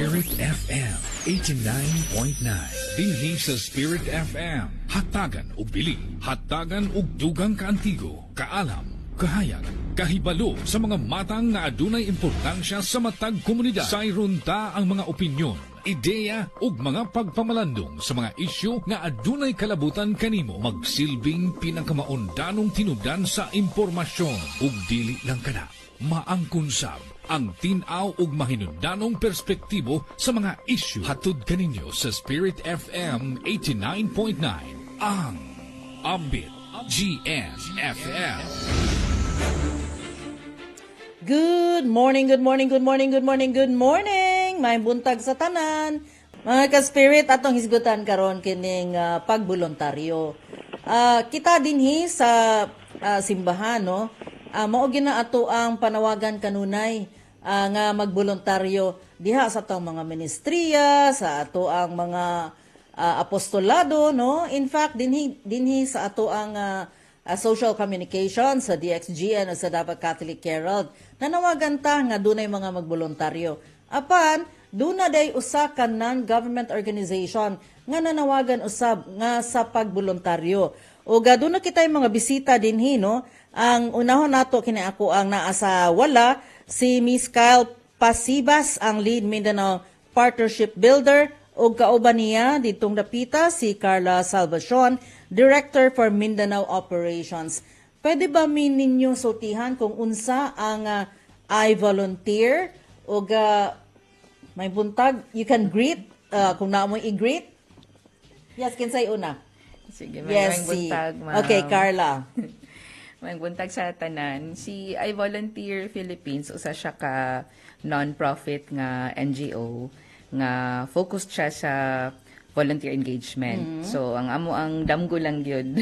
Spirit FM 89.9. Dinhi sa Spirit FM. Hatagan og bili, hatagan og dugang kaantigo, kaalam, kahayag, kahibalo sa mga matang nga adunay importansya sa matag komunidad. Sayron ta ang mga opinyon, ideya ug mga pagpamalandong sa mga isyu nga adunay kalabutan kanimo. Magsilbing pinakamaundanong tinubdan sa impormasyon ug dili lang kana. Maangkonsab ang tinaw ug mahinungdanong perspektibo sa mga isyu. Hatod kaninyo sa Spirit FM 89.9 ang Ambit GNFM. Good morning, good morning, good morning, good morning, good morning. May buntag sa tanan. Mga ka-spirit, atong hisgutan karon kining pagboluntaryo. Kita dinhi sa simbahan, no? Mao gina ato ang panawagan kanunay nga magboluntaryo diha sa atong mga ministriya, sa ato ang mga apostolado, no? In fact, dinhi sa ato ang social communication sa DXGN o sa Davao Catholic Herald. Nanawagan ta nga dunay mga magboluntaryo. Apan, duna day usa ka non-government organization nga nanawagan usab nga sa pagboluntaryo. O gaduna kitay mga bisita dinhi, no? Ang unahon nato kini ako ang naa sa wala si Miss Kyle Pasibas, ang lead Mindanao Partnership Builder, o kauban niya ditong dapita si Carla Salvacion, Director for Mindanao Operations. Pwede ba ninyo sultihan kung unsa ang I volunteer o may buntag you can greet kung naa mo i-greet? Yes, kinsay una? Sige, may buntag, ma'am. Okay, Carla. May buntag sa tanan. Si I Volunteer Philippines, usa siya ka non-profit nga NGO nga focused siya sa volunteer engagement. So, ang amo ang damgo lang yun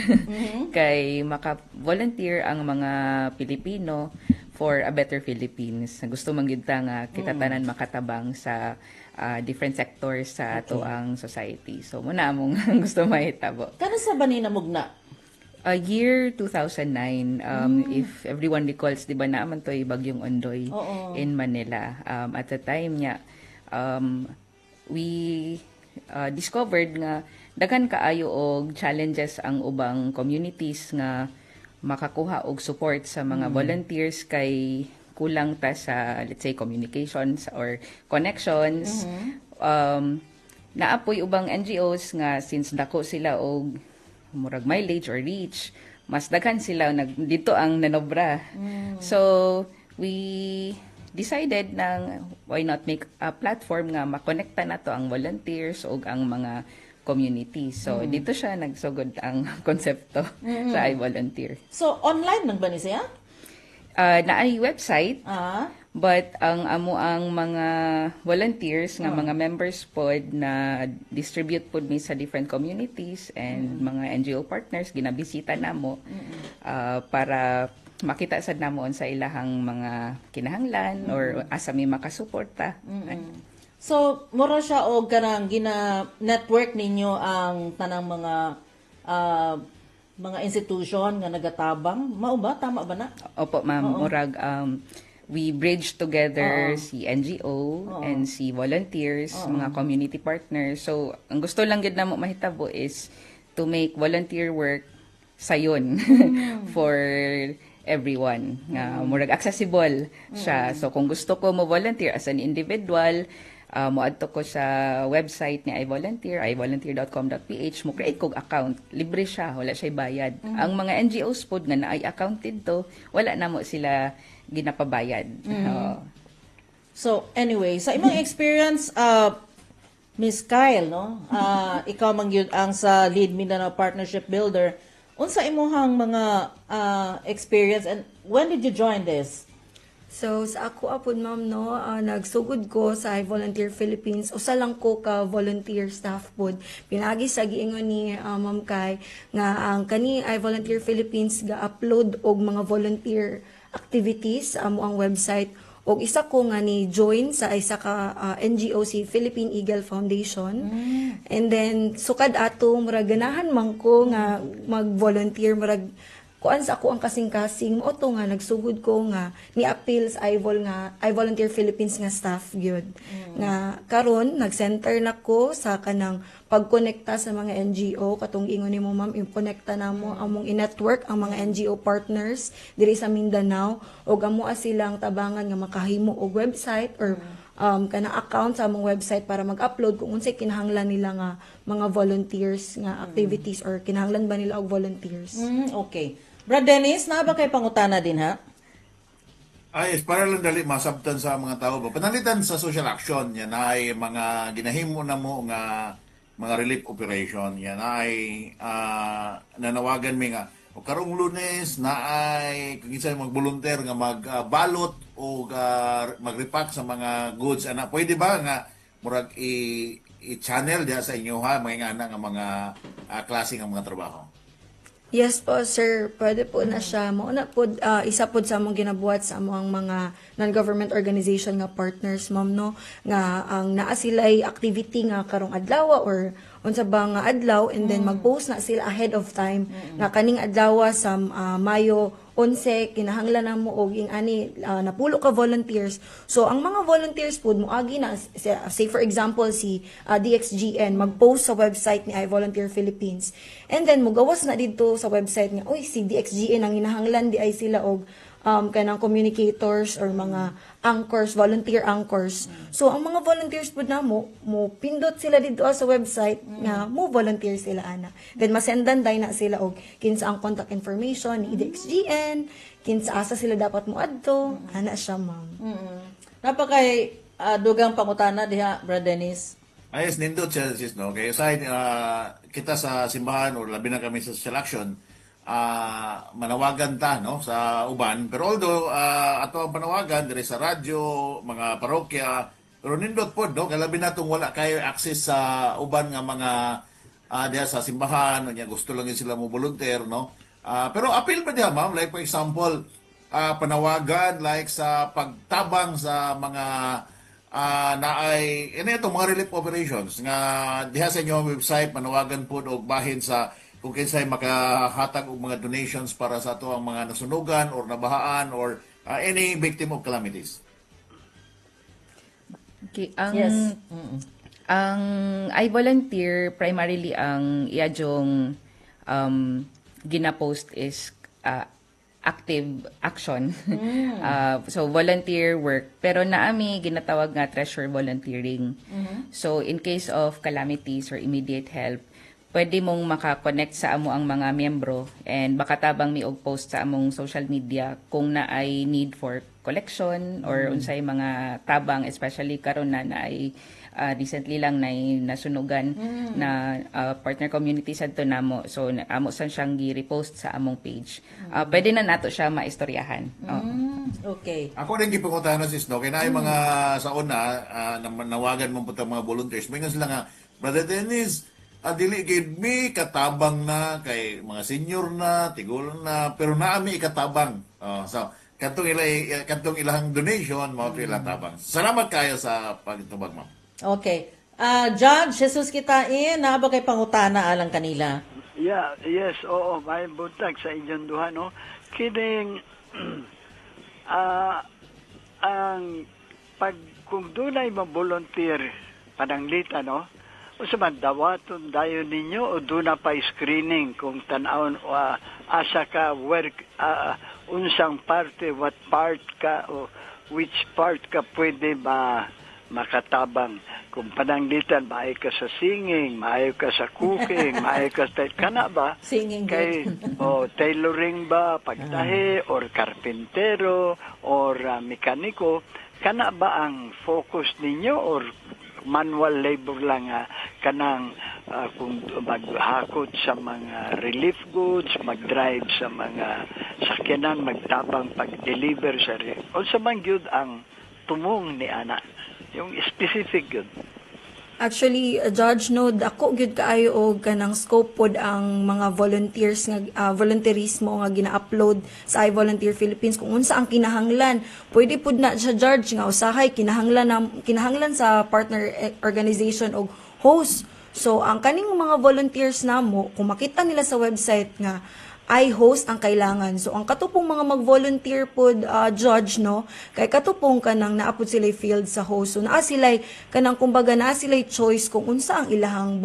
kay maka-volunteer ang mga Pilipino for a better Philippines. Gusto man gyud ta nga kita tanan makatabang sa different sectors sa ato ang society. So, muna among gusto mahitabo. Kano sa banina mugna? Year 2009, if everyone recalls, di ba naaman to Bagyong Ondoy in Manila. At the time niya, we discovered nga daghan kaayo og challenges ang ubang communities nga makakuha og support sa mga volunteers kay kulang ta sa, let's say, communications or connections. Naapoy ubang NGOs nga since dako sila og murag mileage or reach, mas daghan sila dito ang nanobra. So we decided na why not make a platform nga makonekta nato ang volunteers ug ang mga community. So dito siya nagsugod ang konsepto sa I Volunteer. So online lang ba ni siya? Naay website. But ang amo ang mga volunteers nga mga members pod na distribute pod mi sa different communities and mga NGO partners ginabisita namo para makita sad namo sa ilahang mga kinahanglan or asa mi makasuporta. So mura siya og kanang gina-network ninyo ang tanang mga institution nga nagatabang. Mao ba tama ba na? Opo, ma'am. Murag we bridge together si NGO and si volunteers, mga community partners. So, ang gusto lang gid namo mahitabo is to make volunteer work sayon for everyone. Murag accessible siya. So, kung gusto ko mo volunteer as an individual, moadto ko sa website ni iVolunteer, ivolunteer.com.ph, mo create kog account. Libre siya, wala siya bayad. Ang mga NGOs pod nga naay account dito, wala na mo sila ginapabayad. So anyway, sa imong experience, Miss Kyle, no? Ikaw man gyud ang sa Lead Mindanao Partnership Builder. Unsa imong mga experience and when did you join this? So, sa ako apod, ma'am, no, nagsugod ko sa I Volunteer Philippines. Usa lang ko ka volunteer staff pod. Pinagi sa giingon ni Ma'am Kai nga ang kani I Volunteer Philippines ga-upload og mga volunteer activities ang website. Og isa ko nga ni join sa isa ka NGO si Philippine Eagle Foundation. And then sukad ato murag ganahan man ko nga mag-volunteer murag kuan sa ako ang kasing-kasing mo to nga nagsugod ko nga ni appeal sa I Volunteer Philippines nga staff gyud. Nga karon nag-center na ko sa kanang pagkonekta sa mga NGO katong ingon nimo ma'am i-konekta namo among i-network ang mga NGO partners diri sa Mindanao ug amo silang tabangan nga makahimo og website or kanang account sa among website para mag-upload kung unsay kinahanglan nila nga mga volunteers nga activities or kinahanglan ba nila og volunteers. Okay. Brad Dennis, na ba kay pangutana din ha? Ay, para lang dali masabtan sa mga tao ba. Panalitan sa social action, yan ay mga ginahimo na mo nga mga relief operation. Yan ay nanawagan mi nga o karong Lunes na ay kung isa mag-volunteer nga magbalot o mag-repack sa mga goods. Ana, pwede ba nga murag i-channel diha sa inyo ha mga nga mga klase nga mga trabaho? Yes po, sir. Pwede po na siya. Mauna po, isa po sa among ginabuhat sa among mga non-government organization nga partners, ma'am, no? Nga ang naa sila'y activity nga karong adlaw or unsa ba nga adlaw and then mag-post na sila ahead of time nga kaning adlaw sa Mayo 11 kinahanglan na mo og ani napulo ka volunteers. So ang mga volunteers pud moagi na say for example si DXGN mag-post sa website ni I Volunteer Philippines. And then mugawas na didto sa website nga oy si DXGN ang hinahanglan di ay sila og kanang communicators or mga anchors, volunteer anchors. So ang mga volunteers pud na mo pindot sila dito sa website nga mo volunteer sila ana. Then masendan day na sila og kinsa ang contact information ni DXGN, kinsa asa sila dapat mo adto, ana siya ma'am. Napakay dugang pangutana diha, Brad Dennis. Ayos, nindot siya, sis, no? Kaya aside, kita sa simbahan o labi na kami sa social action, manawagan ta no sa uban pero although ato ang panawagan diri sa radyo mga parokya pero nindot pod no kay labi natong wala kayo access sa uban nga mga diha sa simbahan nya gusto lang yun sila mo volunteer no pero appeal pa diha ma'am like for example panawagan like sa pagtabang sa mga naay itong mga relief operations nga diha sa inyong website panawagan pod og bahin sa kung kinsay makahatag og mga donations para sa ato ang mga nasunugan or nabahaan or any victim of calamities. Okay, Yes. ang I Volunteer primarily ang iyadjong gina-post is active action. So volunteer work pero naami ginatawag nga treasure volunteering. So in case of calamities or immediate help pwede mong makakonect sa amo ang mga miyembro and baka tabang mi og post sa among social media kung na ay need for collection or unsay mga tabang especially karon na ay recently lang na nasunugan na partner community sadto namo so amo san siyang gi-repost sa among page. Pwede na nato siya maistoryahan. Okay. Ako rin gipangutana sis no kay naay mga sa una nawagan mo pud mga volunteers may nga sila nga Brother Dennis dili gid mi katabang na kay mga senior na tigol na pero naami katabang so kantong ilahang donation mao to ilang tabang salamat kayo sa pagtubag ma'am. Okay. Judge Jesus kitain na ba kay pangutana alang kanila? Yeah, yes, oo, may buntag sa inyong duha, no? Kining, ang kung dunay mag-volunteer, pananglita, no? O sa man, dawaton dayon ninyo o doon na pa screening kung tanawon asa ka, where, unsang parte, what part ka, o which part ka pwede makatabang. Kung pananglitan, maayo ka sa singing, maayo ka sa cooking, maayo ka sa... Kana ba? Singing Kay, tailoring ba, pagtahi, or karpintero, or mekaniko, kana ba ang focus ninyo, or manual labor lang kanang kung maghakot sa mga relief goods, mag-drive sa mga sakyanan, magtabang pag-deliver sa o sa man gyud ang tumong ni ana yung specific gyud. Actually, Judge, no, dako gyud kaayo og kanang scope pod ang mga volunteers nga volunteerismo nga gina-upload sa I Volunteer Philippines kung unsa ang kinahanglan. Pwede pod na siya Judge nga usahay kinahanglan sa partner organization og host. So ang kaning mga volunteers namo kung makita nila sa website nga ay host ang kailangan. So ang katupong mga mag-volunteer pod judge no, kay katupong kanang naapod sila field sa host. So naa sila kanang kumbaga naa sila choice kung unsa ang ilahang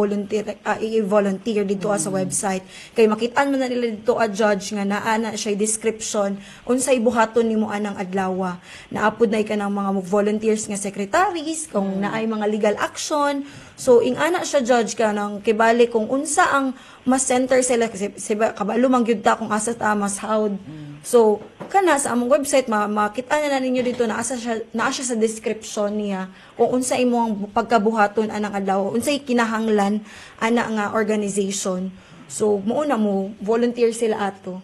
i-volunteer dito sa website. Kay makitaan man na nila dito judge nga naa na siya description unsay buhaton nimo anang adlaw. Naapod na kanang mga volunteers nga secretaries kung naay mga legal action. So ingana siya judge kanang kibali kung unsa ang mas center sila kasi kabalo man gyud ta kung asa ta mas hawd. So kana sa among website makita na ninyo dito naa siya sa description niya kung unsa imong pagkabuhaton anang adlaw, unsay kinahanglan ana nga organization. So mao na mo volunteer sila ato.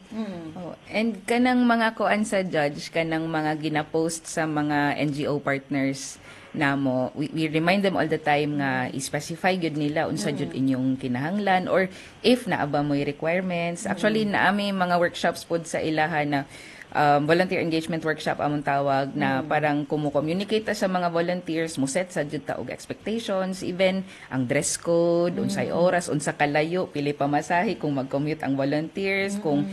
Oh, and kanang mga kuan sa judge, kanang mga gina-post sa mga NGO partners namo, we remind them all the time nga i-specify gyud nila unsa jud inyong kinahanglan or if naaba mo'y requirements. Actually naami mga workshops pod sa ilaha na volunteer engagement workshop among tawag na parang kumu-communicate ta sa mga volunteers, mo set sa jud ta og expectations, even ang dress code, unsay oras, unsa kalayo, pili pamasahe kung mag-commute ang volunteers, kung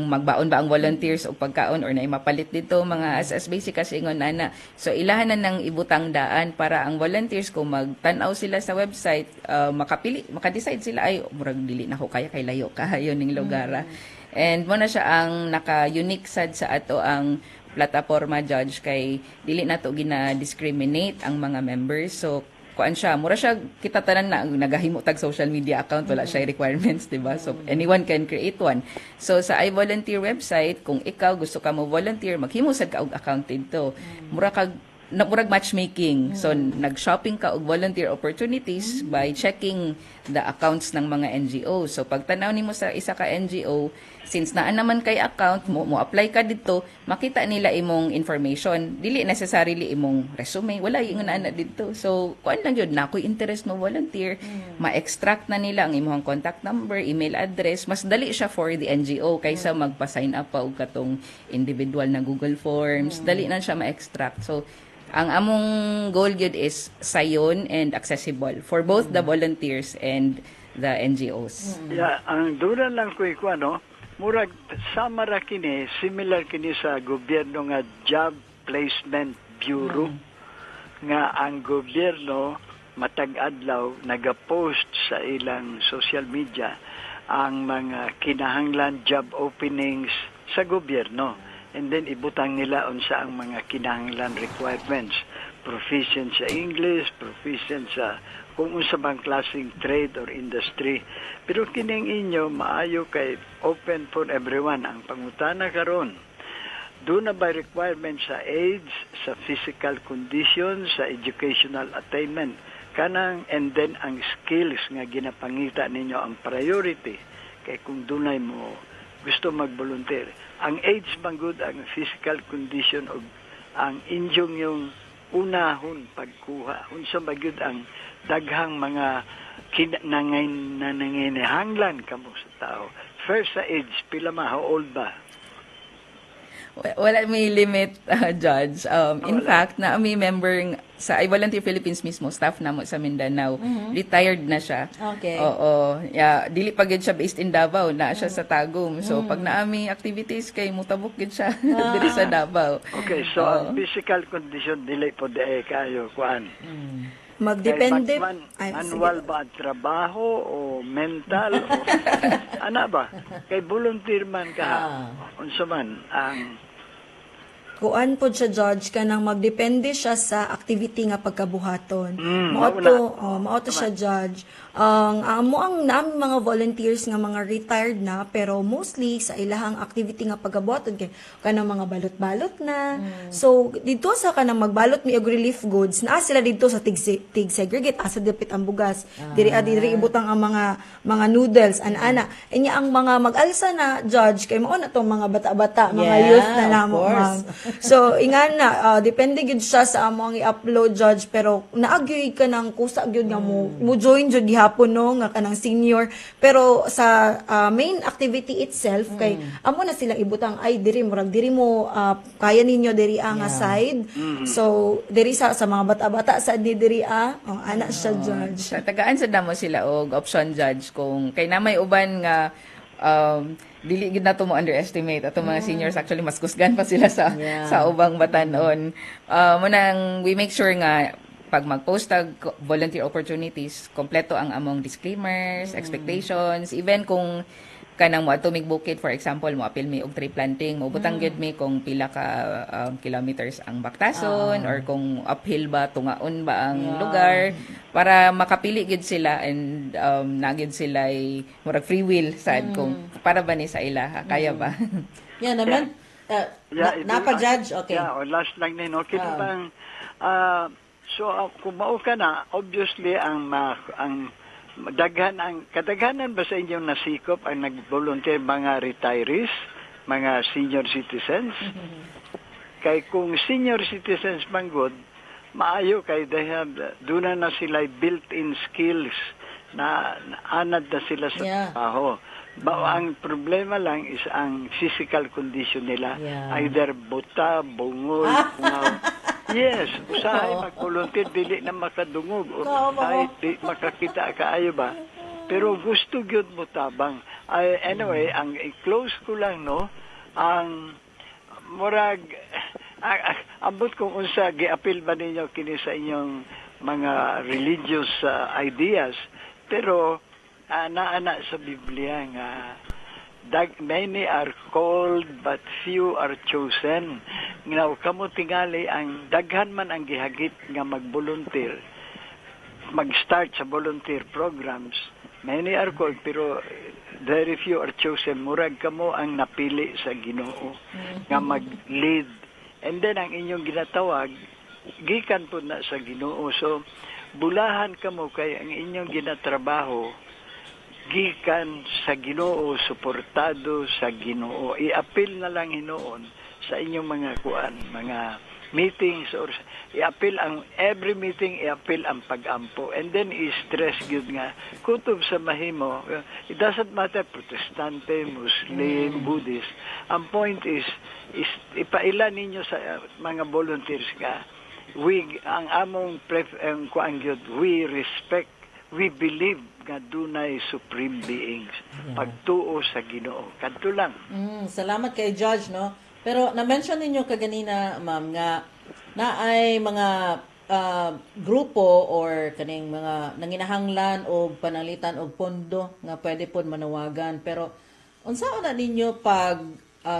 magbaon ba ang volunteers o pagkaon or naay mapalit dito, mga as basic kasi ingon ana. So ilahan na nang ibutang daan para ang volunteers kung magtan-aw sila sa website, maka-decide sila ay murag dili na ko kaya kay layo kahayo ning lugar. And mo na siya ang naka-unique sad sa ato ang plataforma judge kay dili nato gina-discriminate ang mga members. So kuan siya, mura siya kita tanan na nagahimo tag social media account, wala siya requirements, diba? So anyone can create one. So sa iVolunteer website, kung ikaw gusto ka mo volunteer, maghimo sad ka og account dito. Murag matchmaking. So nag-shopping ka og volunteer opportunities by checking the accounts ng mga NGO. So pag tanaw nimo sa isa ka NGO, since naa naman kay account mo apply ka dito, makita nila imong information. Dili necessarily imong resume, wala yung ana dito. So kuan lang jud na ako'y interest mo volunteer, ma-extract na nila ang imong contact number, email address. Mas dali siya for the NGO kaysa magpa-sign up pa og katong individual na Google Forms. Dali na siya ma-extract. So ang among goal yun is sayon and accessible for both the volunteers and the NGOs. Yeah, ang dula lang ko iko ano, murag sama ra kini, similar kini sa gobyerno nga Job Placement Bureau nga ang gobyerno matag adlaw nagapost sa ilang social media ang mga kinahanglan job openings sa gobyerno. And then ibutang nila unsa ang mga kinahanglan requirements, proficient sa English, proficient sa kung unsa bang klaseng trade or industry. Pero kining inyo maayo kay open for everyone ang pangutana karon. Do na ba requirements sa age, sa physical condition, sa educational attainment kanang, and then ang skills nga ginapangita ninyo ang priority kay kung dunay mo gusto mag-volunteer. Ang age manggod, ang physical condition o ang inyong yung unahon pagkuha. Unsa manggod ang daghang mga nanginihanglan kamo sa tao. First sa age, pila ma, how old ba? Wala may limit, Judge. In fact, na may member sa iVolunteer Philippines mismo, staff na mo sa Mindanao, retired na siya. Okay. Oo. Yeah, dili pa gyud siya based in Davao, na siya sa Tagum. So pag naami activities kay mutabok gyud siya diri sa Davao. Okay, so ang physical condition dili po kayo kuan. Magdepende. Manual ba ang trabaho o mental o ana ba? Kay volunteer man ka. Unsa man ang kuan po siya judge kanang magdepende siya sa activity nga pagkabuhaton. Mao to siya judge. Ang nami mga volunteers nga mga retired na pero mostly sa ilahang activity nga pagkabuhaton kay kanang mga balot-balot na. So dito sa kanang magbalot mi og relief goods naa sila dito sa tig segregate asa dapit ang bugas. Diri ibutang ang mga noodles ana. Inya ang mga mag-alsa na judge kay mao na tong mga bata-bata, mga youth na namo. So, ingana, depende gid siya sa among i-upload judge, pero naagyoy ka ng kusa gyud nga mo join jud gihapon no nga kanang senior, pero sa main activity itself kay amo na silang ibutang ay diri mo kaya ninyo diri ang side. So, diri sa mga bata-bata sa diri ana siya judge. Tagaan sa damo sila og option judge kung kay na may uban nga dili gid nato mo underestimate ato mga seniors, actually mas kusgan pa sila sa Yeah. sa ubang batanon. Munang we make sure nga pag mag-post tag volunteer opportunities, kompleto ang among disclaimers, expectations, even kung kanang mo ato mig bukid, for example, mo apil mi og tree planting, mo butang gyud mi kung pila ka kilometers ang baktason or kung uphill ba, tungaon ba ang lugar, para makapili gyud sila and nagyud sila murag free will sad kung para ba ni sa ila kaya ba. Yan naman. Napa-judge? Okay. Yeah, last lang din. Okay bang kung mao ka na, obviously ang kadaghanan ba sa inyong nasikop ang nag-volunteer mga retirees, mga senior citizens? Kay kung senior citizens man good, maayo kay doon na sila built-in skills na anad na sila sa trabaho. Ang problema lang is ang physical condition nila. Either buta, bungol, bungaw. Yes, usahay mag-volunteer, dili na makadungog. Usahay, di makakita kaayo ba? Pero gusto gyud mo tabang. Anyway, ang i-close ko lang, no, ang murag, ambot kung unsa, gi-appeal ba ninyo kini sa inyong mga religious ideas. Pero, naana sa Biblia nga, many are called but few are chosen. Ngaw kamo tingali ang daghan man ang gihagit nga mag-volunteer, mag-start sa volunteer programs. Many are called pero very few are chosen. Murag kamo ang napili sa Ginoo nga mag-lead. And then ang inyong ginatawag gikan po na sa Ginoo. So bulahan kamo kay ang inyong ginatrabaho gikan sa Ginoo, suportado sa Ginoo. I-appeal na lang hinoon sa inyong mga mga meetings or i-appeal ang every meeting, i-appeal ang pag-ampo. And then i-stress gyud nga kutob sa mahimo. It doesn't matter Protestante, Muslim, Buddhist. Ang point is ipaila ninyo sa mga volunteers nga ang among kuan gyud, we respect, we believe nga dunay supreme beings. Pagtuo sa Ginoo. Kadto lang. Salamat kay Judge, no? Pero na-mention ninyo kaganina, ma'am, nga na ay mga grupo or kaning mga nanginahanglan o pananglitan o pondo nga pwede pod manawagan. Pero unsaon na ninyo pag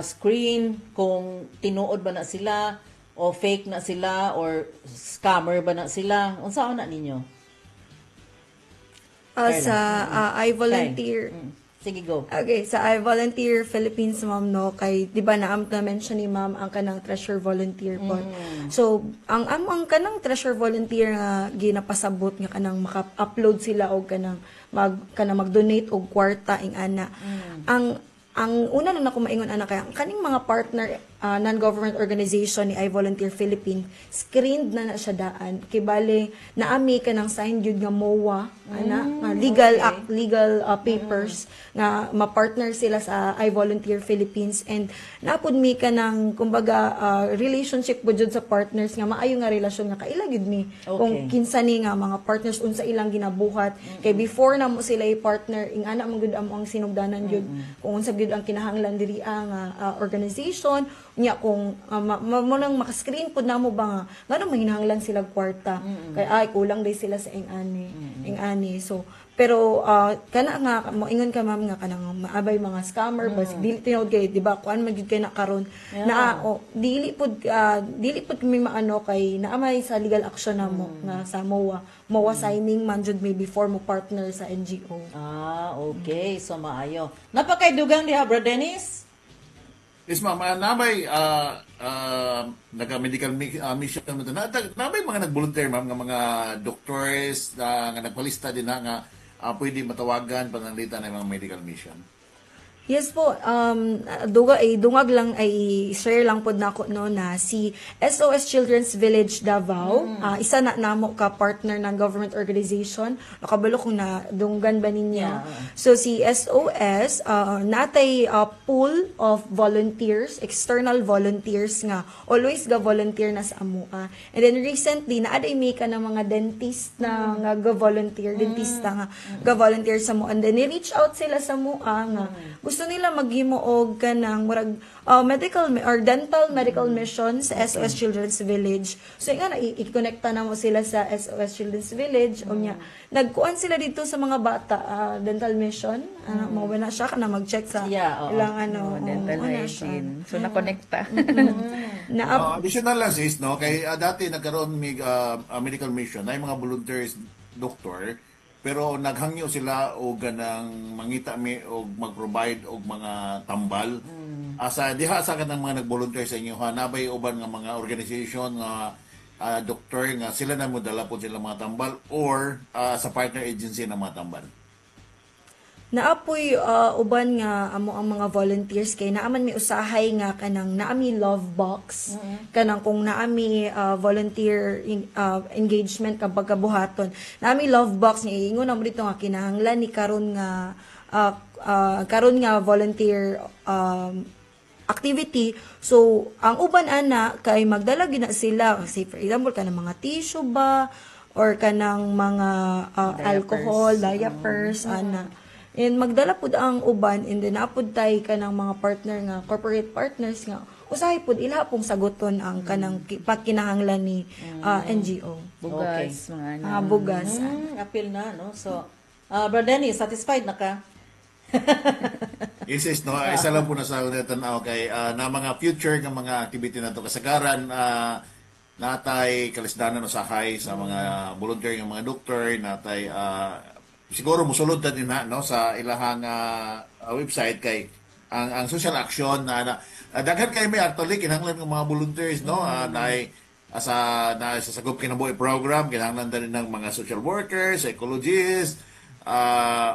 screen kung tinuod ba na sila o fake na sila or scammer ba na sila? Unsaon na ninyo? I volunteer. Sige, go. Okay, sa I Volunteer Philippines, ma'am, no, kay, di ba na-mention ni ma'am ang kanang treasure volunteer po. So, ang kanang treasure volunteer nga ginapasabot nga kanang maka-upload sila og kanang mag-donate og kwarta ing ana. Ang una na ako maingon ana kay kaning mga partner non-government organization ni I Volunteer Philippines, screened na siya daan. Kay bale naami ka ng sign jud nga MOA, legal papers nga ma-partner sila sa I Volunteer Philippines, and napud mi ka ng kumbaga relationship po jud sa partners nga maayo nga relasyon nga kaila gid mi. Kung kinsa ni nga mga partners unsa ilang ginabuhat, kay before na mo sila i-partner ing ana man gud amo ang sinugdanan jud kung unsa gid ang kinahanglan diri ang organization nya, kung mo nang maka-screen pud namo ba nga ngano mahinahanglan sila kwarta kay ay kulang day sila sa ing-ani. So pero kana nga moingon ka ma'am nga kanang maabay mga scammer bas dili tinawd kay di ba kuan man gid kay na karon na dili pud mi maano kay naamay sa legal action namo nga sa MOA signing man jud may before mo partner sa NGO. Okay, so maayo. Napakaydugang diha, Bro Dennis. Yes, ma'am. Nabay naka-medical mission mo ito. Nabay mga nag-volunteer, ma'am, nga mga doctors nga nagpalista din nga pwede matawagan pananglitan ng mga medical mission. Yes po, dungag lang ay share lang po nako no na si SOS Children's Village Davao, isa na namo ka partner ng government organization. Nakabalo kung na dunggan ba ninya. So si SOS natay pool of volunteers, external volunteers nga always ga volunteer na sa amua. And then recently naaday mi ka ng mga dentist na nga ga volunteer, dentista nga ga volunteer sa mo. And then ni-reach out sila sa mua nga gusto gusto nila maghimo og kanang murag medical or dental medical mission sa SOS Children's Village. So nga na i-connecta na mo sila sa SOS Children's Village unya nagkuan sila dito sa mga bata dental mission mo na siya kana mag-check sa ilang dental ano siya. hygiene. So nakonekta. Na Additional lang sis, no? Kay dati nagkaroon mig medical mission, ay mga volunteers doktor, pero naghangyo sila og ganang mangita mi og mag-provide og mga tambal. Asa diha sa kanang mga nag-volunteer sa inyo ha, nabay uban nga mga organization nga doktor nga sila na mo dala po sila mga tambal or sa partner agency na mga tambal. Naapoy uban nga amo ang mga volunteers kay naaman mi usahay nga kanang naami love box kanang kung naami volunteer engagement kapag kabuhaton naami love box nga ingon mo dito nga kinahanglan ni karon nga volunteer activity. So ang uban ana kay magdala gina sila kasi for example kanang mga tissue ba or kanang mga alcohol diapers ana. And magdala pud ang uban and then napud tay kanang mga partner nga corporate partners nga usahay pud ila pong saguton ang kanang pagkinahanglan ni NGO. Bugas, mga Bugas. Appeal na, no? So, Brother Denny, satisfied na ka? Yes, no, isa lang po na sa tanaw kay na mga future nga mga activity na to kasagaran natay kalisdanan usahay sa mga volunteer nga mga doktor natay siguro musulod na din no sa ilahang website kay ang social action na daghan kay may actually kinahanglan ng mga volunteers no sa sagop kinabuhi program kinahanglan din ng mga social workers, psychologists,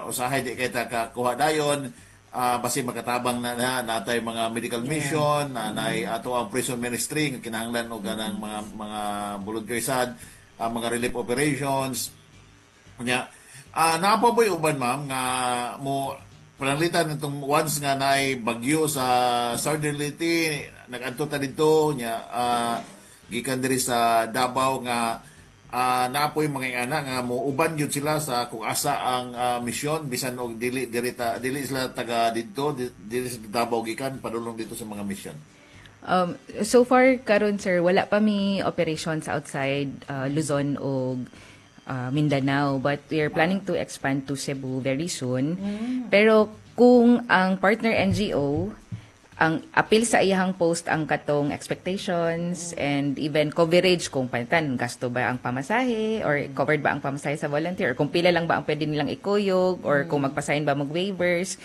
usahay di kay ta kakuha dayon basi makatabang na natay mga medical mission nay ato ang prison ministry nga kinahanglan og ganang mga volunteers mga relief operations nya. Napaboy uban ma'am nga mo pananglitan itong once nga naay bagyo sa Southern Leyte nag-adto ta dito nya gikan diri sa Davao nga naapoy mga ana nga mo uban gyud sila sa kung asa ang misyon bisan og dili sila taga dito dili sa Davao gikan padulong dito sa mga misyon. So far karon sir wala pa mi operations outside Luzon o Mindanao, but we are planning to expand to Cebu very soon. Pero kung ang partner NGO ang appeal sa iyang post ang katong expectations and even coverage kung palitan gasto ba ang pamasahe or covered ba ang pamasahe sa volunteer or kung pila lang ba ang pwede nilang ikuyog or kung magpasign ba mag waivers,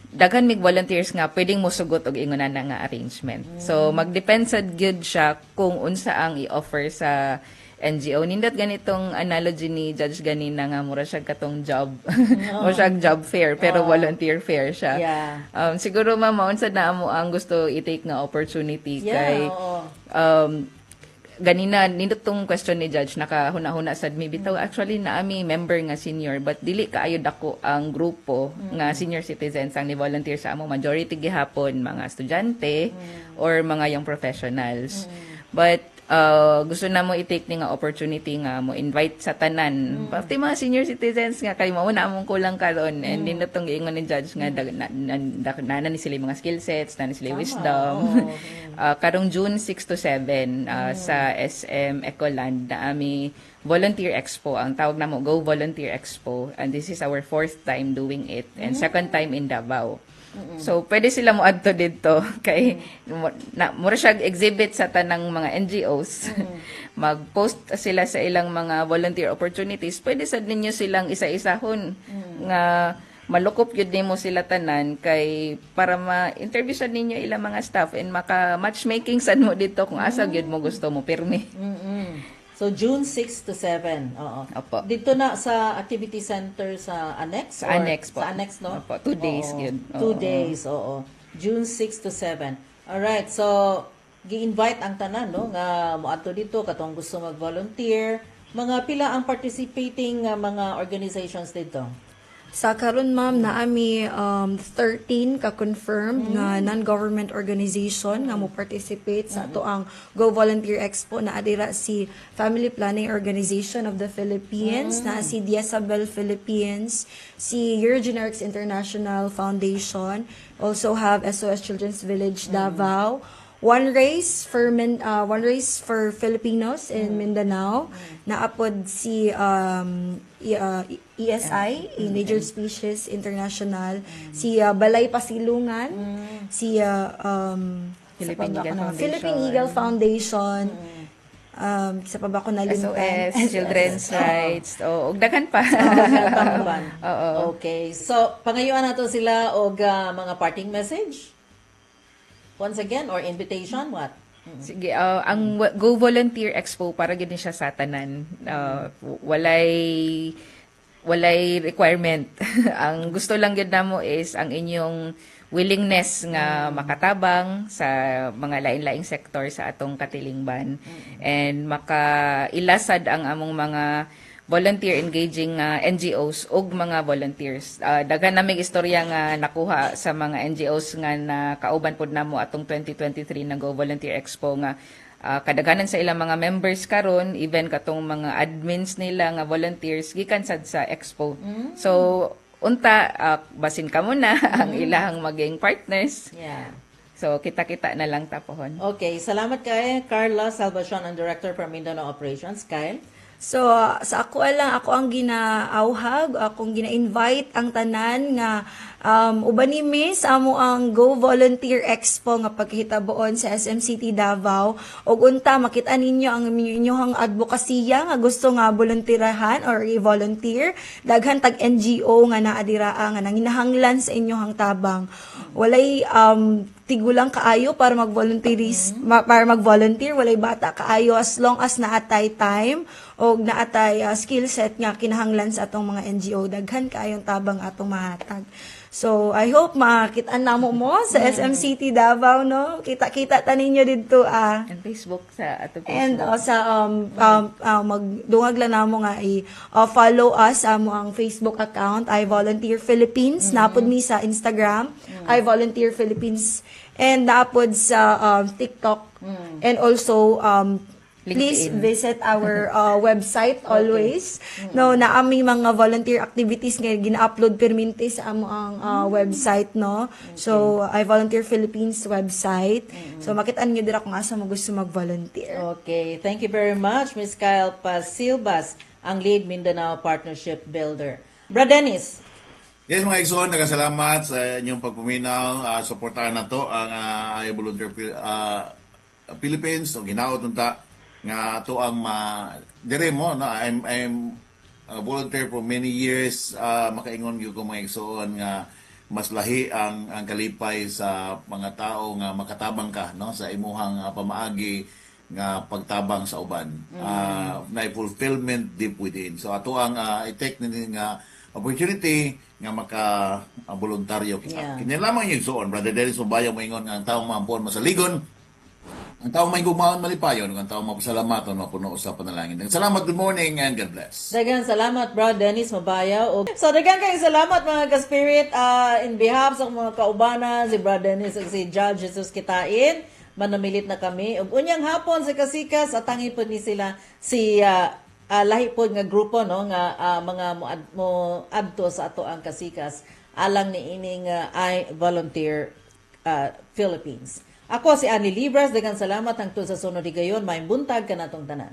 daghan mig volunteers nga pwedeng mosugot og ingonan na nga arrangement. So magdepend sa gyud siya kung unsa ang i-offer sa NGO. Nindot ganitong analogy ni Judge ganina nga mura siya katong job. O siya job fair pero volunteer fair siya. Yeah. Siguro maun sad na mo ang gusto i-take nga opportunity kay ganina nindot tong question ni Judge nakahuna-huna sad mi bitaw actually naami member nga senior but dili kaayo dako ang grupo nga senior citizens ang ni volunteer sa amo majority gihapon mga estudyante or mga young professionals. But gusto na mo i-take ni nga opportunity nga mo invite sa tanan pati mga senior citizens nga kay mao na among kulang karon and din natong giingon ni Judge nga na ni sila mga skill sets na ni sila wisdom. Karong June 6 to 7 sa SM Ecoland na ami Volunteer Expo ang tawag namo Go Volunteer Expo and this is our 4th time doing it and 2nd time in Davao. So, pwede sila mo adto dito kay mura siya exhibit sa tanang mga NGOs. Mag-post sila sa ilang mga volunteer opportunities. Pwede sad ninyo silang isa-isahon nga malukop yun nimo sila tanan kay para ma-interview sad ninyo ilang mga staff and maka-matchmaking sad mo dito kung asa gyud mo gusto mo pirmi. So, June 6 to 7. Oo. Opo. Dito na sa activity center sa Annex? Sa Annex po. Sa Annex, no? Opo, 2 days yun. 2 days, oo. June 6 to 7. Alright, so, gi-invite ang tanan, no? Nga moadto dito, katong gusto mag-volunteer. Mga pila ang participating mga organizations dito? Sa karon ma'am na ami 13 ka confirmed nga non-government organization nga mo participate sa ato ang Go Volunteer Expo. Na adira si Family Planning Organization of the Philippines, na si Diasabel Philippines, si Eurogenerics International Foundation, also have SOS Children's Village Davao, One Race for Filipinos in Mindanao, naapod si ESI, Endangered Species International, si Balay Pasilungan, si Philippine Eagle Foundation, sa pa ba ko nalimutan? SOS, Children's Rights, o daghan pa. Oo. Okay. So, pangayuan nato sila og mga parting message? Once again, or invitation, what? Sige, ang Go Volunteer Expo para gid siya sa tanan. Walay requirement. Ang gusto lang gid namo is ang inyong willingness nga makatabang sa mga lain-laing sektor sa atong katilingban, and makailasad ang among mga volunteer engaging NGOs ug mga volunteers. Daghan naming istorya nga nakuha sa mga NGOs nga nakauban pod namo atong 2023 na Go Volunteer Expo, nga kadaghanan sa ilang mga members karon, even katong mga admins nila nga volunteers gikan sad sa expo. So unta basin ka muna ang ilahang maging partners. Yeah. So kita-kita na lang tapohon. Okay, salamat kay Carla Salvacion, ang Director for Mindanao Operations. Kyle? So, sa ako lang, ako ang ginaauhag, akong gina-invite ang tanan nga uban ni Miss amo ang Go Volunteer Expo nga pagkahitaboon sa SM City Davao, ug unta makita ninyo ang inyong advokasya nga gusto nga volunteerahan or i-volunteer. Daghan tag NGO nga naadiraan nga nanginahanglan sa inyong tabang. Walay tigulang kaayo para para mag-volunteer, walay bata kaayo, as long as naatay time o naatay skill set nga kinahanglan sa atong mga NGO, daghan kaayong tabang atong mahatag. So, I hope makita namo mo sa SM City Davao, no? Kita-kita ta ninyo didto And Facebook sa atong And Facebook. sa magdungag lang namo nga follow us amo ang Facebook account I Volunteer Philippines, napod mi sa Instagram I Volunteer Philippines, and napod sa TikTok, and also please LinkedIn. visit our website always. No, na aming mga volunteer activities nga gina-upload perminti sa amo ang website, no. So I Volunteer Philippines website. So makitaan niyo dira kung asa mo gusto mag-volunteer. Okay, thank you very much, Ms. Kyle Pasilbas, ang Lead Mindanao Partnership Builder. Brad Dennis? Yes, mga Exxon, nagkasalamat sa inyong pagpuminaw. Suportahan na to ang I Volunteer Philippines. So, ginaot nunta nga to ang dire mo, no? I'm a volunteer for many years. Makaingon gyud ko mga Exxon nga mas lahi ang kalipay sa mga tao nga makatabang ka, no, sa imuhang pamaagi nga pagtabang sa uban. Na fulfillment deep within. So ato ang i-take nini nga opportunity nga maka-voluntaryo kita. Yeah. Kanya lamang yung Exxon, Brother Dennis Mabayaw, maingon nga ang taong maampon masaligon, ang taong may gumawan malipayon, ang taong mapasalamaton, mapuno sa panalangin. Salamat, good morning, and God bless. Daghang salamat, Brad Dennis Mabayaw. So, daghang kayong salamat, mga ka-spirit, in behalf sa mga kaubana, si Brad Dennis at si Judge Jesus Kitain. Manamilit na kami. Ug unyang hapon sa Kasikas, atangin po ni sila si lahi po nga grupo, no, nga mga mo adto sa ato ang Kasikas, alang ni ining I Volunteer Philippines. Ako si Annie Libras, daghang salamat hangtod sa sunod higayon, may buntag kanatong tanan.